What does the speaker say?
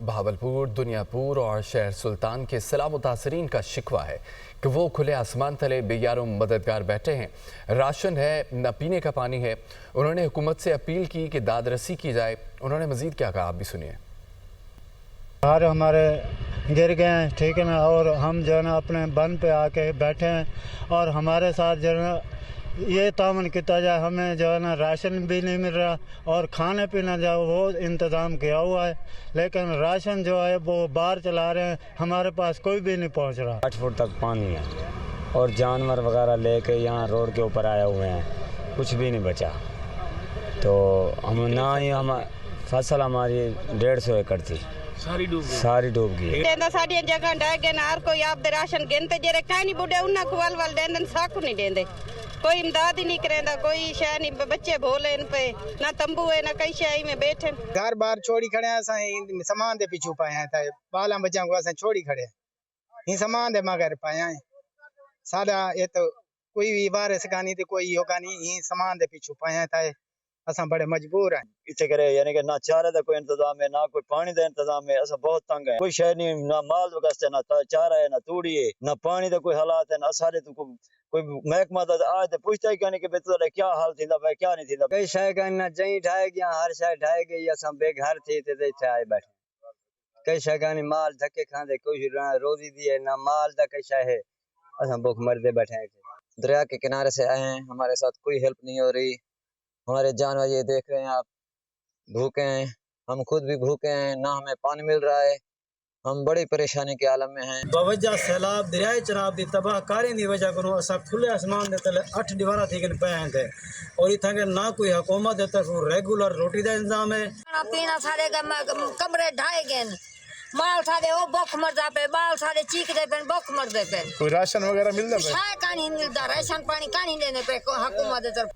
बहावलपुर, दुनियापुर और शहर सुल्तान के सैलाब मुतासरीन का शिकवा है कि वो खुले आसमान तले बेयारों मददगार बैठे हैं। राशन है, न पीने का पानी है। उन्होंने हुकूमत से अपील की कि दाद रसी की जाए। उन्होंने मजीद क्या कहा, आप भी सुनिए। घर हमारे गिर गए हैं, ठीक है ना, और हम जो है ना अपने बन पे आके बैठे हैं और हमारे साथ जो है ना ये तामन किया जाए। हमें जो है ना राशन भी नहीं मिल रहा और खाने पीने जो वो इंतज़ाम किया हुआ है, लेकिन राशन जो है वो बाहर चला रहे हैं, हमारे पास कोई भी नहीं पहुंच रहा। 8 फुट तक पानी है और जानवर वगैरह लेके यहाँ रोड के ऊपर आए हुए हैं, कुछ भी नहीं बचा। तो हम ना ही हम फसल हमारी 150 एकड़ थी, सारी डूब गई। साड़ी जगह ढह गए ना, हर कोई आप राशन गिनते जे खाए नहीं बुढ़े उन्ना खुवाल वाल देंदे साकू नहीं देंदे, कोई इमदाद ही नहीं करेंदा, कोई शय नहीं। बच्चे भोले इन पे ना तंबू है ना कई शय में बैठे। घर बार छोड़ी खड़े हैं, सामान दे पिछू पाए हैं, बाला बच्चा को अस छोड़ी खड़े हैं, सामान दे मगर पाए हैं। सादा ये तो कोई भी वारिस का नहीं, कोई योगा नहीं, सामान दे पिछू पाए हैं, असा बड़े मजबूर हैं। इसे करे यानी कि ना चारे का कोई इंतजाम है, ना कोई पानी का इंतजाम है। असा बहुत तंग है, कोई शय नहीं, ना माल वगैरह, ना चारा है, ना तूड़ी है, ना पानी का कोई हालात है, ना सारे तो कोई महकमा आज तो पूछता ही कहने के बेहतर क्या हाल थी भाई, क्या नहीं थी। कई शय का ना जई ढाए गया, हर शय ढाए गई, असा बेघर थी ते इथे आए बैठे। कई शय का नहीं, माल धक्के खाते, कोई रोजी दी है ना माल का कई शय है, असा भूख मरते बैठे हैं। दरिया के किनारे से आए हैं, हमारे साथ कोई हेल्प नहीं हो रही। हमारे जानवर ये देख रहे हैं आप, भूखे हैं, हम खुद भी भूखे हैं, ना हमें पानी मिल रहा है, हम बड़ी परेशानी के आलम में हैं। बवजह सैलाब दरिया चनाब की तबाहकारी की वजह को असा खुले आसमान के तले 8 दीवारा थी पे हैं और इतना के ना कोई हुकूमत है तक रेगुलर रोटी का इंतजाम है। पीना सारे कमरे ढाए गए, माल सारे वो भुख मरदा पे, बाल सारे चीखते पे, भुख मरदे पे। कोई राशन वगैरह मिलता है? कहानी मिलता, राशन पानी कहानी देने पे हुकूमत तरफ।